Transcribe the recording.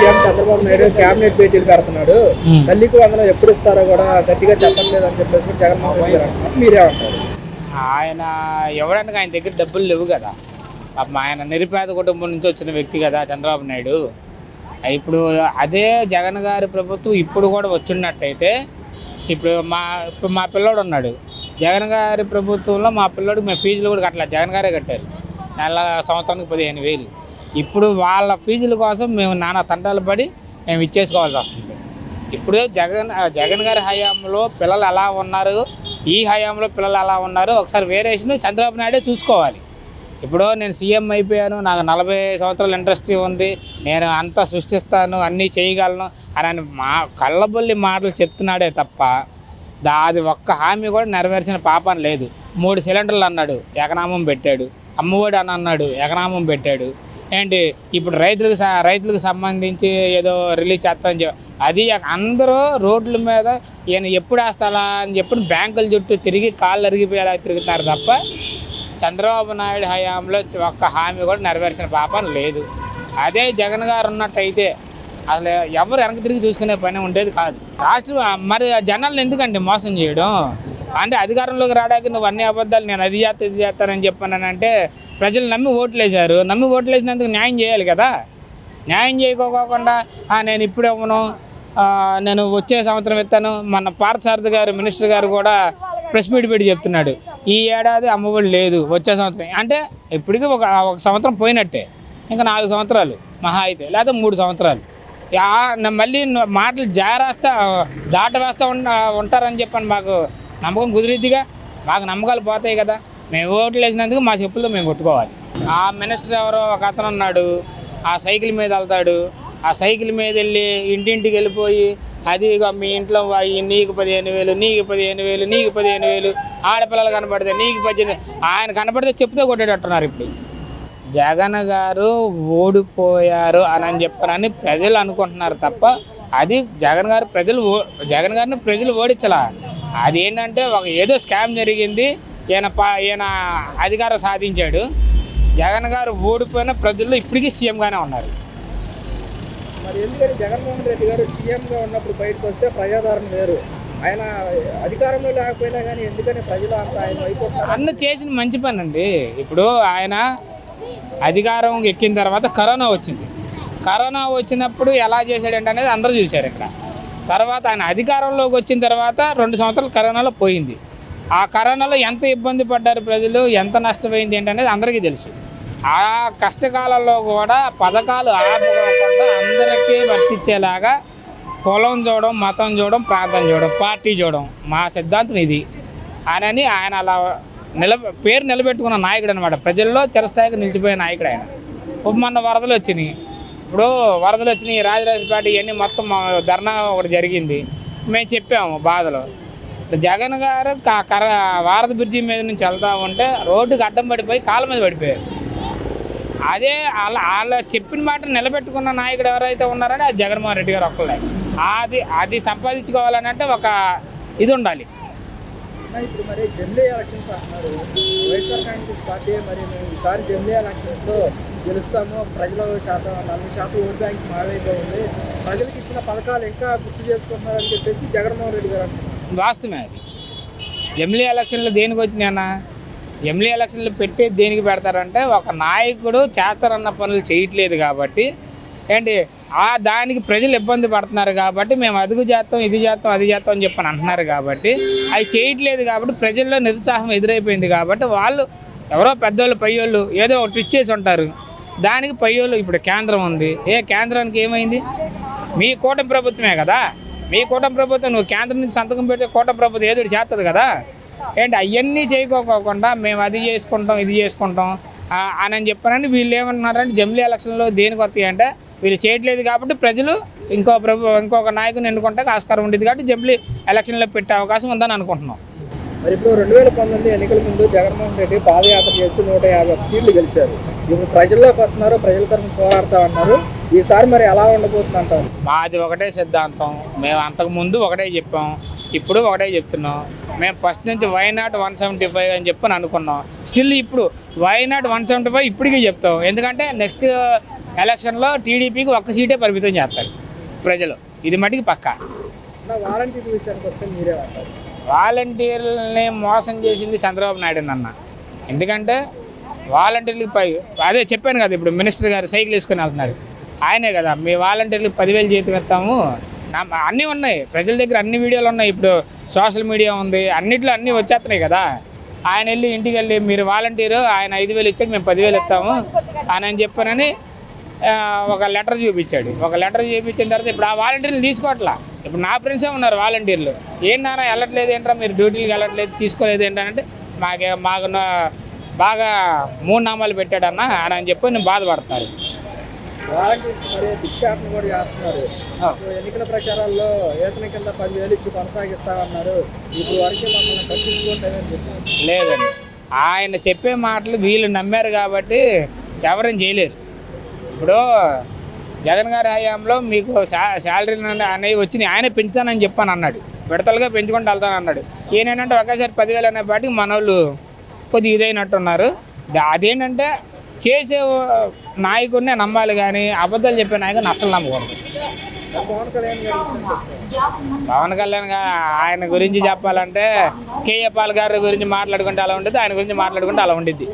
CM Chandrababu Naidu cabinet భేటీలు పెడుతున్నాడు, తల్లికి వందనం ఎప్పుడు ఇస్తారో కూడా గట్టిగా చెప్పట్లేదు అని చెప్పేసి జగన్మోహన్ రెడ్డి గారు అంటున్నారు. మీరేమంటారు? ఆయన ఎవరంటే ఆయన దగ్గర డబ్బులు లేవు కదా. పాపం ఆయన నిరుపేద కుటుంబం నుంచి వచ్చిన వ్యక్తి కదా చంద్రబాబు నాయుడు. ఇప్పుడు అదే జగన్ గారి ప్రభుత్వం ఇప్పుడు కూడా వచ్చినట్టయితే ఇప్పుడు మా పిల్లోడు ఉన్నాడు. జగన్ గారి ప్రభుత్వంలో మా పిల్లోడికి మేము ఫీజులు కూడా కట్టలేదు, జగన్ గారే కట్టారు. సంవత్సరానికి 15,000. ఇప్పుడు వాళ్ళ ఫీజుల కోసం మేము నానా తంటాలు పడి మేము ఇచ్చేసుకోవాల్సి వస్తుంది. ఇప్పుడు జగన్ గారి హయాంలో పిల్లలు ఎలా ఉన్నారు, ఈ హయాంలో పిల్లలు ఎలా ఉన్నారు ఒకసారి వేరియేషన్ చంద్రబాబు నాయుడే చూసుకోవాలి. ఇప్పుడు నేను సీఎం అయిపోయాను, నాకు 40 సంవత్సరాల ఇండస్ట్రీ ఉంది, నేను అంతా సృష్టిస్తాను, అన్నీ చేయగలను అని కళ్ళబొల్లి మాటలు చెప్తున్నాడే తప్ప అది ఒక్క హామీ కూడా నెరవేర్చిన పాపం లేదు. 3 సిలిండర్లు అన్నాడు, ఎకనామం పెట్టాడు. అమ్మఒడి అని అన్నాడు, ఎకనామం పెట్టాడు. ఏంటి ఇప్పుడు రైతులకు సంబంధించి ఏదో రిలీజ్ చేస్తానని అది అందరూ రోడ్ల మీద ఈయన ఎప్పుడు వేస్తాలా అని చెప్పి బ్యాంకుల చుట్టూ తిరిగి కాళ్ళు అరిగిపోయేలా తిరుగుతున్నారు తప్ప చంద్రబాబు నాయుడు హయాంలో ఒక్క హామీ కూడా నెరవేర్చిన పాపం లేదు. అదే జగన్ గారు ఉన్నట్టయితే అసలు ఎవరు వెనక్కి తిరిగి చూసుకునే పని ఉండేది కాదు. మరి జనాలను ఎందుకంటే మోసం చేయడం అంటే అధికారంలోకి రావడానికి నువ్వు అన్ని అబద్ధాలు నేను అది చేస్తా ఇది చేస్తానని చెప్పానంటే ప్రజలు నమ్మి ఓట్లు వేశారు. నమ్మి ఓట్లు వేసినందుకు న్యాయం చేయాలి కదా. న్యాయం చేయకోకుండా నేను ఇప్పుడు ఇవ్వను, నేను వచ్చే సంవత్సరం ఇస్తాను. మన పార్థసారథి గారు మినిస్టర్ గారు కూడా ప్రెస్ మీట్ పెట్టి చెప్తున్నాడు, ఈ ఏడాది అమ్మఒడి లేదు, వచ్చే సంవత్సరం. అంటే ఇప్పటికీ ఒక సంవత్సరం పోయినట్టే, ఇంకా 4 సంవత్సరాలు మహా అయితే, లేదా 3 సంవత్సరాలు. మళ్ళీ మాటలు దాట వేస్తూ ఉంటారని చెప్పని మాకు నమ్మకం కుదిరిద్దిగా. మాకు నమ్మకాలు పోతాయి కదా. మేము ఓట్లు వేసినందుకు మా చెప్పులతో మేము కొట్టుకోవాలి. ఆ మినిస్టర్ ఎవరో ఒక అతను ఉన్నాడు, ఆ సైకిల్ మీద వెళ్తాడు. ఆ సైకిల్ మీద వెళ్ళి ఇంటింటికి వెళ్ళిపోయి అది మీ ఇంట్లో నీకు 15,000, నీకు 15,000, నీకు 15,000, ఆడపిల్లలు కనపడితే నీకు 18,000, ఆయన కనపడితే చెప్తే కొట్టేటట్టున్నారు. ఇప్పుడు జగన్ గారు ఓడిపోయారు అని చెప్పనని ప్రజలు అనుకుంటున్నారు తప్ప అది జగన్ గారిని ప్రజలు ఓడించలా. అదేంటంటే ఏదో స్కామ్ జరిగింది, ఈయన అధికారం సాధించాడు. జగన్ గారు ఓడిపోయిన ప్రజల్లో ఇప్పటికీ సీఎంగానే ఉన్నారు. మరి ఎందుకని జగన్మోహన్ రెడ్డి గారు సీఎంగా ఉన్నప్పుడు బయటకు వస్తే ప్రజాదరణ వేరు, ఆయన అధికారంలో లేకపోయినా కానీ ఎందుకని ప్రజలు అంతా ఆయన అయిపోతారు? అన్న చేసిన మంచి పని అండి. ఇప్పుడు ఆయన అధికారం ఎక్కిన తర్వాత కరోనా వచ్చింది. కరోనా వచ్చినప్పుడు ఎలా చేశాడంటే అనేది అందరూ చూశారు. ఇక్కడ తర్వాత ఆయన అధికారంలోకి వచ్చిన తర్వాత 2 సంవత్సరాలు కరోనాలో పోయింది. ఆ కరోనాలో ఎంత ఇబ్బంది పడ్డారు ప్రజలు, ఎంత నష్టపోయింది ఏంటనేది అందరికీ తెలుసు. ఆ కష్టకాలంలో కూడా పథకాలు ఆపకుండా అందరికీ వర్తించేలాగా కులం చూడడం, మతం చూడడం, ప్రాంతం చూడడం, పార్టీ చూడడం మా సిద్ధాంతం ఇది అని ఆయన అలా పేరు నిలబెట్టుకున్న నాయకుడు అనమాట. ప్రజల్లో చిరస్థాయిగా నిలిచిపోయే నాయకుడు ఆయన. మొన్న వరదలు వచ్చినాయి. ఇప్పుడు వరదలు వచ్చినాయి, రాజరాజపేట ఇవన్నీ మొత్తం ధర్నా ఒకటి జరిగింది. మేము చెప్పాము బాధలు. జగన్ గారు వారధి బ్రిడ్జి మీద నుంచి వెళ్తూ ఉంటే రోడ్డుకి అడ్డం పడిపోయి కాళ్ళ మీద పడిపోయారు. అదే వాళ్ళ చెప్పిన మాట నిలబెట్టుకున్న నాయకుడు ఎవరైతే ఉన్నారో అది జగన్మోహన్ రెడ్డి గారు ఒక్కళ్ళే. అది సంపాదించుకోవాలని అంటే ఒక ఇది ఉండాలి. ఇప్పుడు మరి జమిలీ ఎలక్షన్స్ అంటున్నారు, వైఎస్ఆర్ కాంగ్రెస్ పార్టీ మరి మేము ఈసారి జమిలీ ఎలక్షన్స్లో గెలుస్తాము, ప్రజల శాతం 40% ఓట్ బ్యాంక్ మారైతే ఉంది, ప్రజలకు ఇచ్చిన పథకాలు ఇంకా గుర్తు చేసుకుంటున్నారని చెప్పేసి జగన్మోహన్ రెడ్డి గారు అంటున్నారు. వాస్తవమే అది. జమిలీ ఎలక్షన్లు దేనికి వచ్చినాయన్నా? జమిలీ ఎలక్షన్లు పెట్టేది దేనికి పెడతారంటే ఒక నాయకుడు చేస్తారన్న పనులు చేయట్లేదు కాబట్టి దానికి ప్రజలు ఇబ్బంది పడుతున్నారు కాబట్టి మేము అది చేస్తాం ఇది చేస్తాం అని చెప్పని అంటున్నారు కాబట్టి అవి చేయట్లేదు కాబట్టి ప్రజల్లో నిరుత్సాహం ఎదురైపోయింది కాబట్టి వాళ్ళు ఎవరో పెద్దోళ్ళు పయ్యోళ్ళు ఏదో ఒకటి ఇచ్చేసి ఉంటారు. దానికి పయ్యోళ్ళు ఇప్పుడు కేంద్రం ఉంది. కేంద్రానికి ఏమైంది? మీ కూటమి ప్రభుత్వమే కదా. మీ కూటమి ప్రభుత్వం నువ్వు కేంద్రం నుంచి సంతకం పెడితే కూటమి ప్రభుత్వం ఏదో చేస్తుంది కదా. అవన్నీ చేయకోకుండా మేము అది చేసుకుంటాం ఇది చేసుకుంటాం అని చెప్పానని వీళ్ళు ఏమంటున్నారంటే జమిలీ ఎలక్షన్లో దేనికి వస్తాయి అంటే వీళ్ళు చేయట్లేదు కాబట్టి ప్రజలు ఇంకొక నాయకుని ఎన్నుకుంటే ఆస్కారం ఉండేది కాబట్టి జమిలీ ఎలక్షన్లో పెట్టే అవకాశం ఉందని అనుకుంటున్నాం. మరి ఇప్పుడు 2019 ఎన్నికల ముందు జగన్మోహన్ రెడ్డి పాదయాత్ర చేసి 151 సీట్లు గెలిచారు. ఇప్పుడు ప్రజల్లోకి వస్తున్నారు, ప్రజల తరఫున పోరాడుతూ ఉన్నారు. ఈసారి మరి ఎలా ఉండబోతుంది అంటారు? మాది ఒకటే సిద్ధాంతం. మేము అంతకుముందు ఒకటే చెప్పాం, ఇప్పుడు ఒకటే చెప్తున్నాం. మేము ఫస్ట్ నుంచి వైనాట్ 175 అని చెప్పని అనుకున్నాం. స్టిల్ ఇప్పుడు వైనాట్ 175 ఇప్పటికీ చెప్తాం. ఎందుకంటే నెక్స్ట్ ఎలక్షన్లో టీడీపీకి ఒక్క సీటే పరిమితం చేస్తారు ప్రజలు. ఇది మటుకు పక్కా. వాలంటీర్ విషయానికి వస్తే మీరే అంటారు. వాలంటీర్లని మోసం చేసింది చంద్రబాబు నాయుడు అన్న. ఎందుకంటే వాలంటీర్లకి అదే చెప్పాను కదా, ఇప్పుడు మినిస్టర్ గారు సైకిల్ వేసుకొని వెళ్తున్నారు, ఆయనే కదా మీ వాలంటీర్లకు 10,000 జీతం ఇస్తాము. అన్నీ ఉన్నాయి ప్రజల దగ్గర, అన్ని వీడియోలు ఉన్నాయి, ఇప్పుడు సోషల్ మీడియా ఉంది, అన్నిట్లో అన్నీ వచ్చేస్తున్నాయి కదా. ఆయన వెళ్ళి ఇంటికి వెళ్ళి మీరు వాలంటీరు, ఆయన 5,000 ఇచ్చాడు, మేము 10,000 ఇస్తాము అని చెప్పానని ఒక లెటర్ చూపించాడు. ఒక లెటర్ చూపించిన తర్వాత ఇప్పుడు ఆ వాలంటీర్లు తీసుకోవట్లా. ఇప్పుడు నా ఫ్రెండ్సే ఉన్నారు వాలంటీర్లు, ఏంటన్నా వెళ్ళట్లేదు ఏంట్రా మీరు డ్యూటీలకు వెళ్ళట్లేదు తీసుకోలేదు ఏంటంటే మాకు బాగా 3 నామాలు పెట్టాడన్నా అని చెప్పి నేను బాధపడుతున్నారు. వాలంటీర్స్ మరి భిక్షాటన కూడా చేస్తున్నారు. ఎన్నికల ప్రచారాల్లో వేతన కింద 10,000 ఇచ్చి కొనసాగిస్తామన్నారు. ఇప్పుడు వరకే మమ్మల్ని పట్టించుకుంటారని చెప్పారు. లేదండి, ఆయన చెప్పే మాటలు వీళ్ళు నమ్మారు కాబట్టి ఎవరేం చేయలేరు. ఇప్పుడు జగన్ గారి హయాంలో మీకు శాలరీ అనేవి వచ్చినాయి, ఆయనే పెంచుతానని చెప్పాను అన్నాడు, విడతలుగా పెంచుకుంటూ వెళ్తాను అన్నాడు. ఏంటంటే ఒకేసారి 10,000 అనే పాటికి మన వాళ్ళు కొద్దిగా ఇదైనట్టున్నారు. అదేంటంటే చేసే నాయకుడినే నమ్మాలి కానీ అబద్ధాలు చెప్పే నాయకుడిని అస్సలు నమ్మకూడదు. పవన్ కళ్యాణ్ గారు ఆయన గురించి చెప్పాలంటే కేఏ పాల్ గారి గురించి మాట్లాడుకుంటే అలా ఉంటుంది, ఆయన గురించి మాట్లాడుకుంటే అలా ఉండిద్ది.